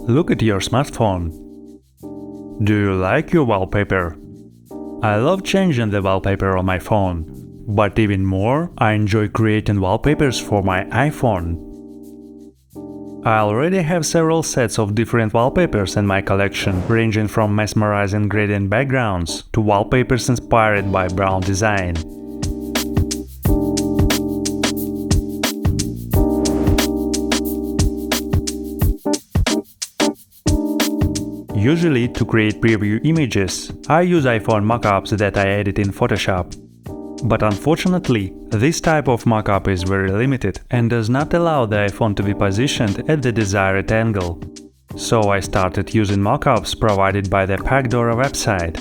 Look at your smartphone. Do you like your wallpaper? I love changing the wallpaper on my phone, but even more, I enjoy creating wallpapers for my iPhone. I already have several sets of different wallpapers in my collection, ranging from mesmerizing gradient backgrounds to wallpapers inspired by brown design. Usually, to create preview images, I use iPhone mockups that I edit in Photoshop. But unfortunately, this type of mockup is very limited and does not allow the iPhone to be positioned at the desired angle. So I started using mockups provided by the Pacdora website.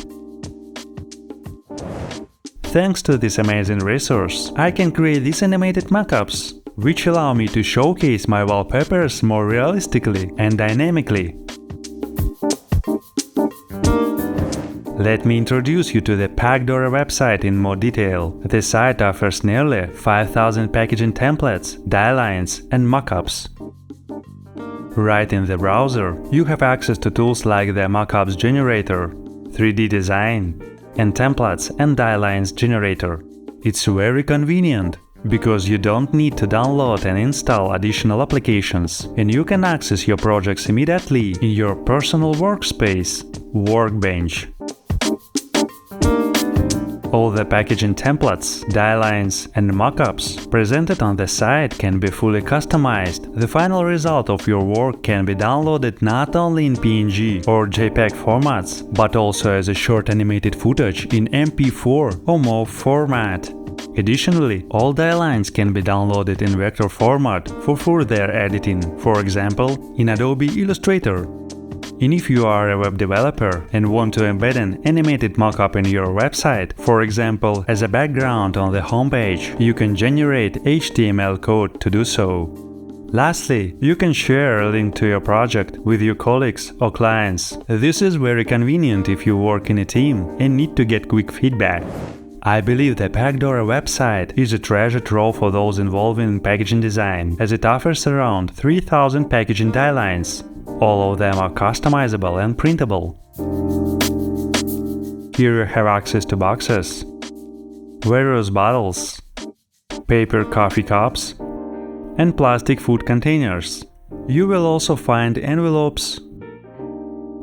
Thanks to this amazing resource, I can create these animated mockups, which allow me to showcase my wallpapers more realistically and dynamically. Let me introduce you to the Pacdora website in more detail. The site offers nearly 5,000 packaging templates, Dielines, and mockups. Right in the browser, you have access to tools like the Mockups generator, 3D design, and templates and Dielines generator. It's very convenient, because you don't need to download and install additional applications, and you can access your projects immediately in your personal workspace, Workbench. All the packaging templates, Dielines, and mockups presented on the site can be fully customized. The final result of your work can be downloaded not only in PNG or JPEG formats, but also as a short animated footage in MP4 or MOV format. Additionally, all Dielines can be downloaded in vector format for further editing, for example, in Adobe Illustrator. And if you are a web developer and want to embed an animated mockup in your website, for example, as a background on the homepage, you can generate HTML code to do so. Lastly, you can share a link to your project with your colleagues or clients. This is very convenient if you work in a team and need to get quick feedback. I believe the Pacdora website is a treasure trove for those involved in packaging design, as it offers around 3,000 packaging Dielines. All of them are customizable and printable. Here you have access to boxes, various bottles, paper coffee cups, and plastic food containers. You will also find envelopes,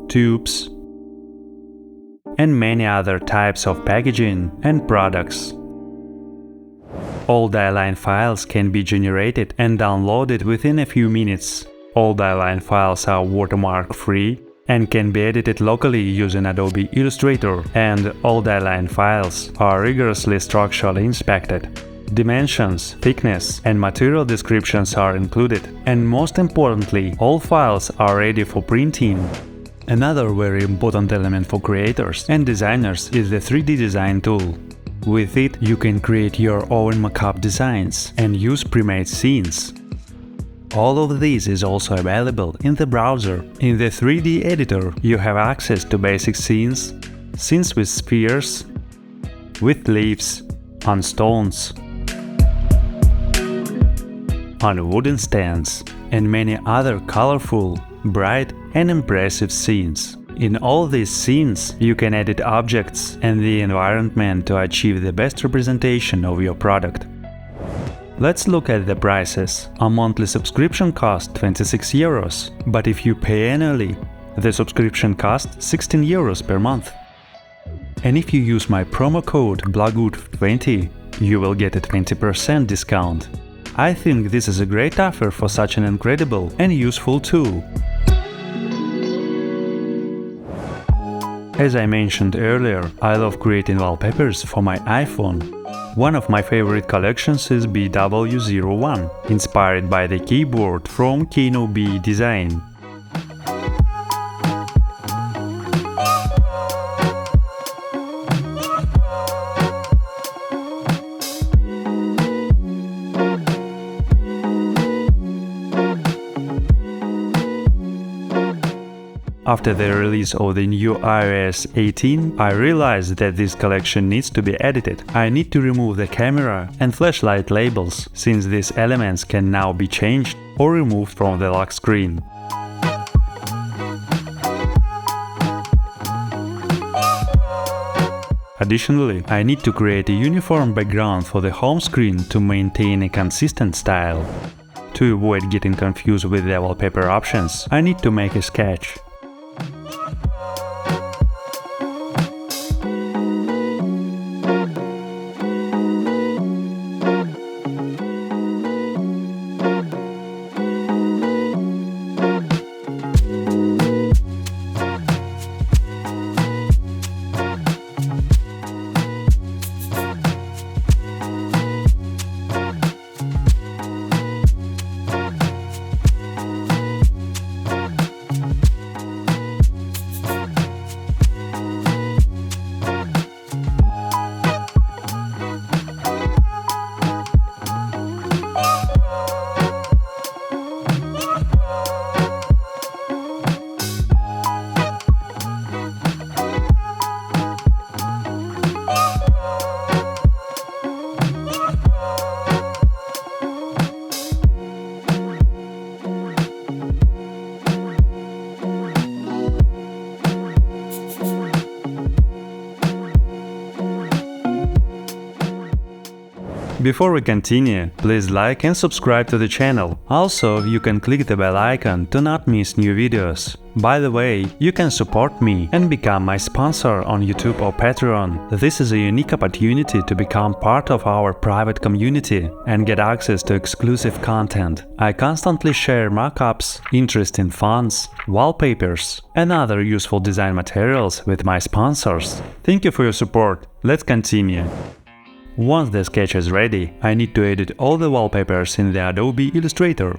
tubes, and many other types of packaging and products. All Dieline files can be generated and downloaded within a few minutes. All Dieline files are watermark-free and can be edited locally using Adobe Illustrator, and all Dieline files are rigorously structurally inspected. Dimensions, thickness, and material descriptions are included, and most importantly, all files are ready for printing. Another very important element for creators and designers is the 3D design tool. With it, you can create your own mockup designs and use pre-made scenes. All of this is also available in the browser. In the 3D editor, you have access to basic scenes, scenes with spheres, with leaves, on stones, on wooden stands, and many other colorful, bright, and impressive scenes. In all these scenes, you can edit objects and the environment to achieve the best representation of your product. Let's look at the prices. A monthly subscription costs 26 euros, but if you pay annually, the subscription costs 16 euros per month. And if you use my promo code Blogoodf20, you will get a 20% discount. I think this is a great offer for such an incredible and useful tool. As I mentioned earlier, I love creating wallpapers for my iPhone. One of my favorite collections is BW01, inspired by the keyboard from Kano B design. After the release of the new iOS 18, I realized that this collection needs to be edited. I need to remove the camera and flashlight labels, since these elements can now be changed or removed from the lock screen. Additionally, I need to create a uniform background for the home screen to maintain a consistent style. To avoid getting confused with the wallpaper options, I need to make a sketch. Before we continue, please like and subscribe to the channel. Also, you can click the bell icon to not miss new videos. By the way, you can support me and become my sponsor on YouTube or Patreon. This is a unique opportunity to become part of our private community and get access to exclusive content. I constantly share mockups, interesting fonts, wallpapers, and other useful design materials with my sponsors. Thank you for your support. Let's continue. Once the sketch is ready, I need to edit all the wallpapers in the Adobe Illustrator.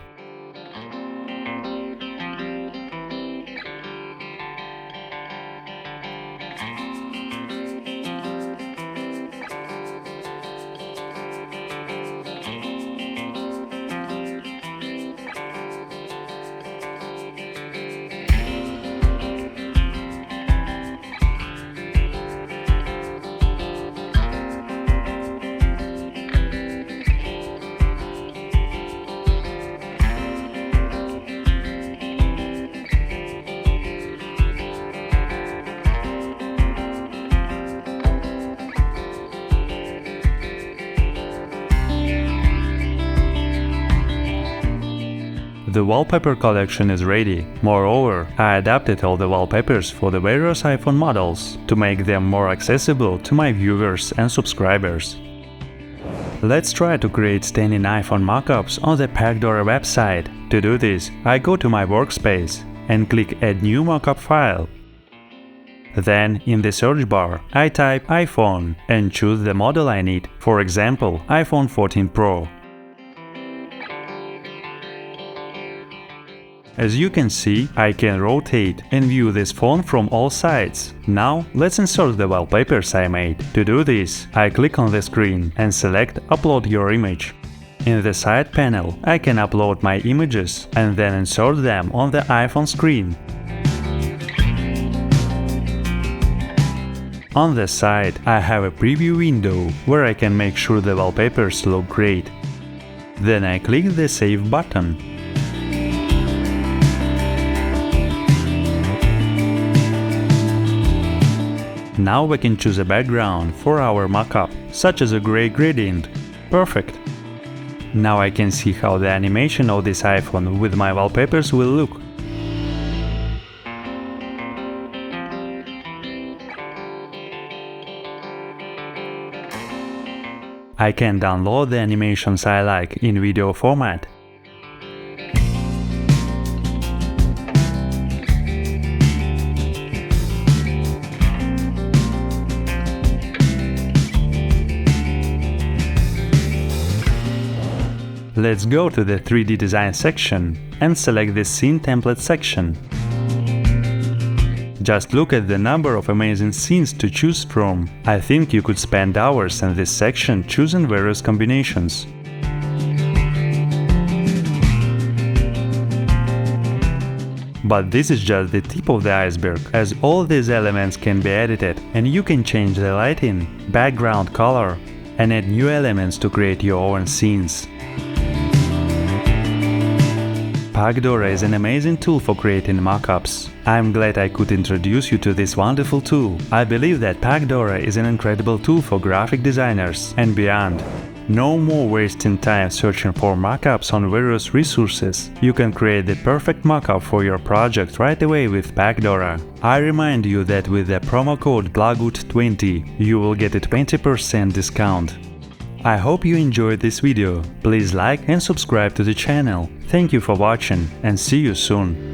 The wallpaper collection is ready. Moreover, I adapted all the wallpapers for the various iPhone models to make them more accessible to my viewers and subscribers. Let's try to create standing iPhone mockups on the Pacdora website. To do this, I go to my workspace and click Add New Mockup File. Then, in the search bar, I type iPhone and choose the model I need, for example, iPhone 14 Pro. As you can see, I can rotate and view this phone from all sides. Now, let's insert the wallpapers I made. To do this, I click on the screen and select Upload your image. In the side panel, I can upload my images and then insert them on the iPhone screen. On the side, I have a preview window where I can make sure the wallpapers look great. Then I click the Save button. Now we can choose a background for our mockup, such as a gray gradient. Perfect! Now I can see how the animation of this iPhone with my wallpapers will look. I can download the animations I like in video format. Let's go to the 3D design section and select the scene template section. Just look at the number of amazing scenes to choose from. I think you could spend hours in this section choosing various combinations. But this is just the tip of the iceberg, as all these elements can be edited and you can change the lighting, background color, and add new elements to create your own scenes. Pacdora is an amazing tool for creating mockups. I'm glad I could introduce you to this wonderful tool. I believe that Pacdora is an incredible tool for graphic designers and beyond. No more wasting time searching for mockups on various resources. You can create the perfect mockup for your project right away with Pacdora. I remind you that with the promo code Blogoodf20 you will get a 20% discount. I hope you enjoyed this video. Please like and subscribe to the channel. Thank you for watching and see you soon.